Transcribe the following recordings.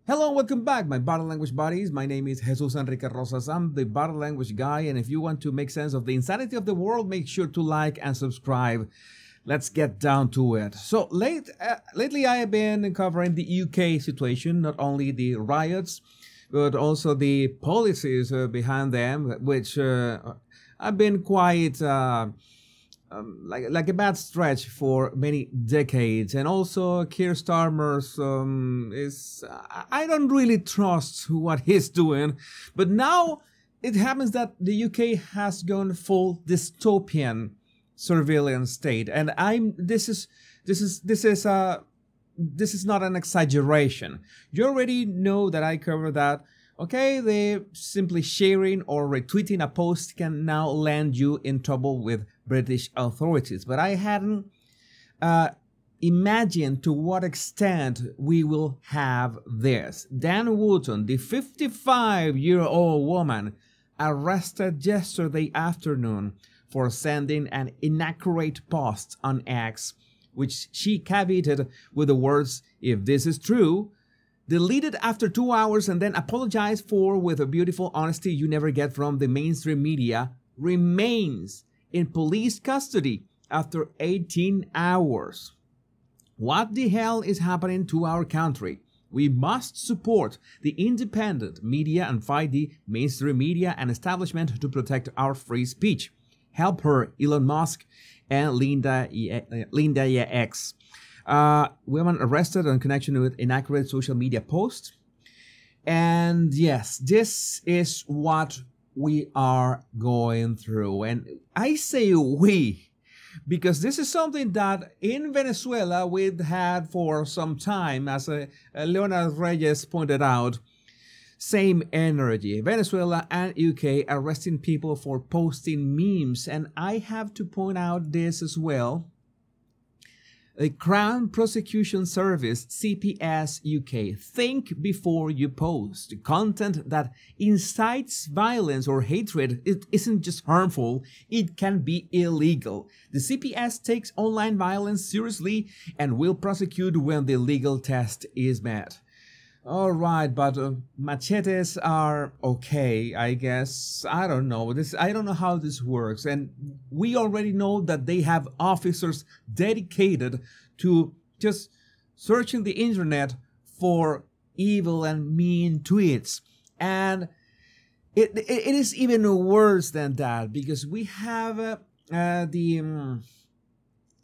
Hello and welcome back, my body language buddies. My name is Jesus Enrique Rosas. I'm the body language guy, and if you want to make sense of the insanity of the world, make sure to like and subscribe. Let's get down to it. So lately I have been covering the UK situation, not only the riots, but also the policies behind them, which have been quite like a bad stretch for many decades. And also Keir Starmer's I don't really trust what he's doing, but now it happens that the UK has gone full dystopian surveillance state, and this is not an exaggeration. You already know that I cover that. Okay, they simply sharing or retweeting a post can now land you in trouble with British authorities. But I hadn't imagined to what extent we will have this. Dan Wootton, the 55-year-old woman, arrested yesterday afternoon for sending an inaccurate post on X, which she caveated with the words, "If this is true," deleted after 2 hours and then apologized for with a beautiful honesty you never get from the mainstream media, remains in police custody after 18 hours. What the hell is happening to our country? We must support the independent media and fight the mainstream media and establishment to protect our free speech. Help her, Elon Musk and Linda X. Women arrested in connection with inaccurate social media posts. And yes, this is what we are going through. And I say we, because this is something that in Venezuela we've had for some time, as Leonard Reyes pointed out. Same energy. Venezuela and UK arresting people for posting memes. And I have to point out this as well. The Crown Prosecution Service, CPS UK, think before you post. Content that incites violence or hatred, it isn't just harmful, it can be illegal. The CPS takes online violence seriously and will prosecute when the legal test is met. All right, but machetes are okay, I guess. I don't know. I don't know how this works. And we already know that they have officers dedicated to just searching the internet for evil and mean tweets. And it is even worse than that, because we have the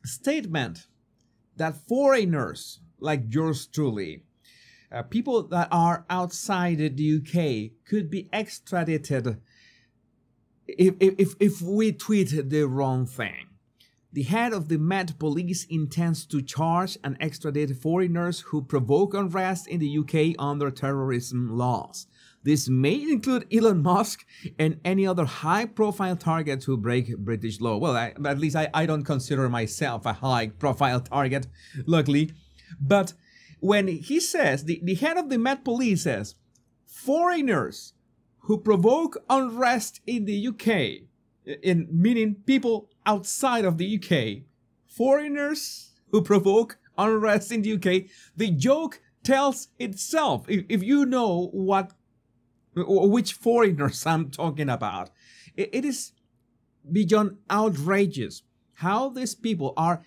statement that foreigners like yours truly, people that are outside the UK, could be extradited if we tweet the wrong thing. The head of the Met Police intends to charge and extradite foreigners who provoke unrest in the UK under terrorism laws. This may include Elon Musk and any other high-profile target who break British law. Well, at least I don't consider myself a high-profile target, luckily. But when he says, the head of the Met Police says, foreigners who provoke unrest in the UK, meaning people outside of the UK, foreigners who provoke unrest in the UK, the joke tells itself. If you know which foreigners I'm talking about, it is beyond outrageous how these people are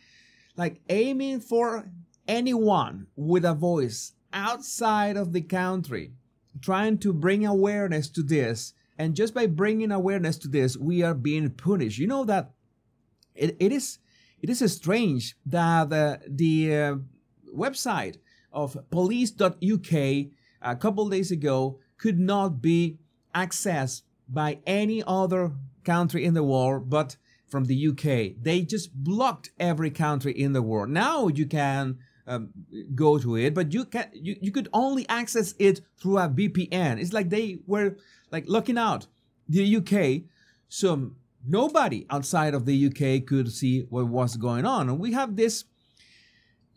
like aiming for anyone with a voice outside of the country, trying to bring awareness to this. And just by bringing awareness to this, we are being punished. You know that it is strange that the website of police.uk a couple days ago could not be accessed by any other country in the world but from the UK. They just blocked every country in the world. Now you can go to it, but you could only access it through a VPN. It's like they were like locking out the UK, so nobody outside of the UK could see what was going on. And we have this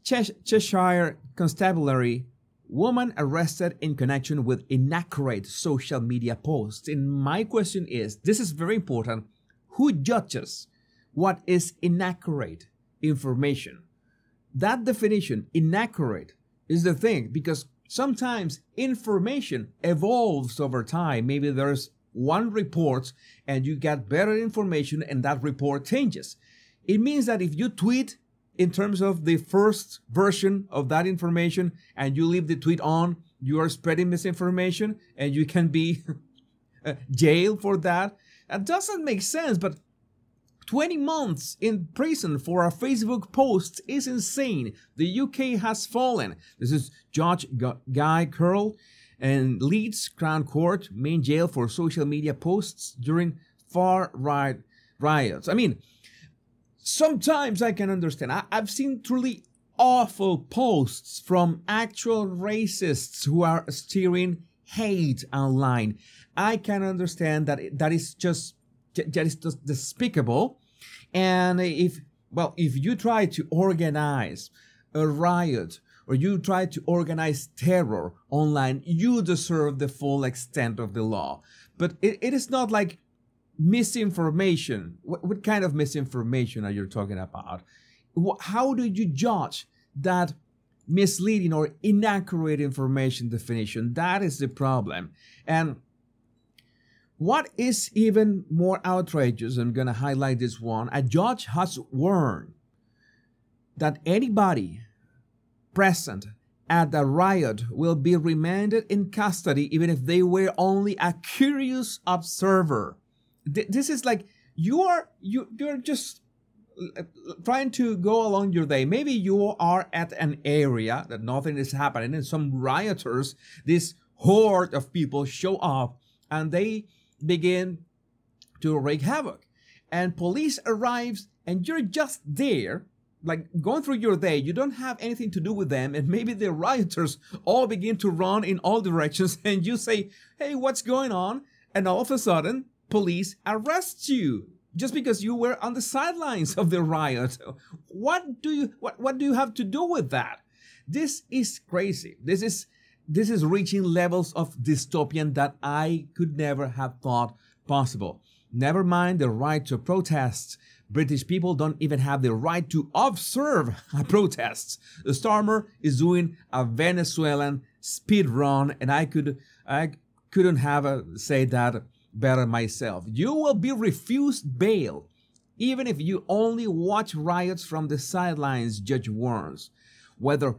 Cheshire Constabulary woman arrested in connection with inaccurate social media posts. And my question is, this is very important, who judges what is inaccurate information? That definition, inaccurate, is the thing, because Sometimes information evolves over time. Maybe there's one report and you get better information and that report changes. It means that if you tweet in terms of the first version of that information and you leave the tweet on, you are spreading misinformation and you can be jailed for that. That doesn't make sense, but 20 months in prison for a Facebook post is insane. The UK has fallen. This is Judge Guy Curl and Leeds Crown Court, main jail for social media posts during far-right riots. I mean, sometimes I can understand. I've seen truly awful posts from actual racists who are stirring hate online. I can understand that that is just despicable. And if you try to organize a riot or you try to organize terror online, you deserve the full extent of the law. But it is not like misinformation. What kind of misinformation are you talking about? How do you judge that misleading or inaccurate information definition? That is the problem. And what is even more outrageous, I'm going to highlight this one, a judge has warned that anybody present at the riot will be remanded in custody even if they were only a curious observer. This is like you're just trying to go along your day. Maybe you are at an area that nothing is happening and some rioters, this horde of people show up and they begin to wreak havoc. And police arrives and you're just there, like going through your day. You don't have anything to do with them. And maybe the rioters all begin to run in all directions and you say, hey, what's going on? And all of a sudden, police arrest you just because you were on the sidelines of the riot. What do you have to do with that? This is crazy. This is reaching levels of dystopian that I could never have thought possible. Never mind the right to protest. British people don't even have the right to observe protests. The Starmer is doing a Venezuelan speed run, and I couldn't have said that better myself. You will be refused bail, even if you only watch riots from the sidelines, Judge warns. Whether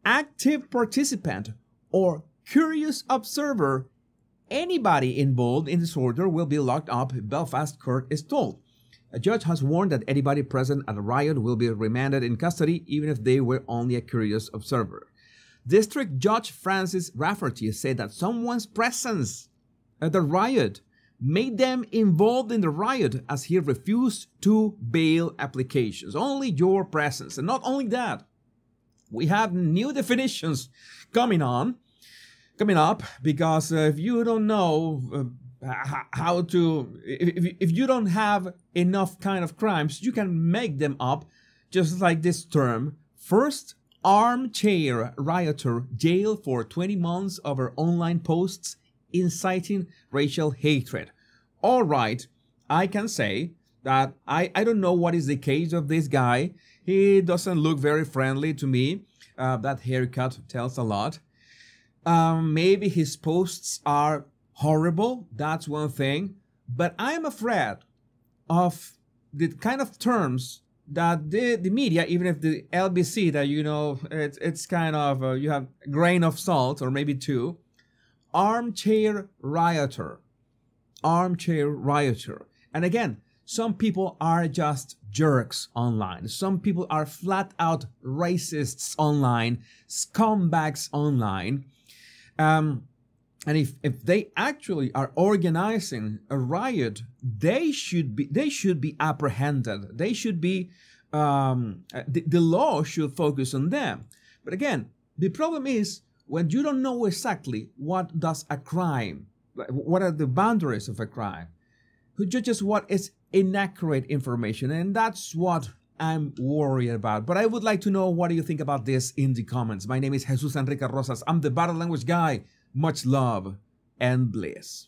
active participant or curious observer, anybody involved in disorder will be locked up, Belfast court is told. A judge has warned that anybody present at a riot will be remanded in custody, even if they were only a curious observer. District Judge Francis Rafferty said that someone's presence at the riot made them involved in the riot, as he refused to bail applications. Only your presence. And not only that, we have new definitions coming up, because if you don't know how to, if you don't have enough kind of crimes, you can make them up, just like this term. First, armchair rioter jailed for 20 months over online posts inciting racial hatred. All right, I can say that I don't know what is the case of this guy. He doesn't look very friendly to me. That haircut tells a lot. Maybe his posts are horrible. That's one thing. But I'm afraid of the kind of terms that the media, even if the LBC, that you know, it's kind of, you have a grain of salt or maybe two. Armchair rioter. Armchair rioter. And again, some people are just jerks online. Some people are flat out racists online, scumbags online. And if they actually are organizing a riot, they should be apprehended. They should be, the law should focus on them. But again, the problem is when you don't know exactly what does a crime, what are the boundaries of a crime, who judges what is inaccurate information, and that's what I'm worried about. But I would like to know, what do you think about this in the comments? My name is Jesus Enrique Rosas. I'm the Battle Language Guy. Much love and bliss.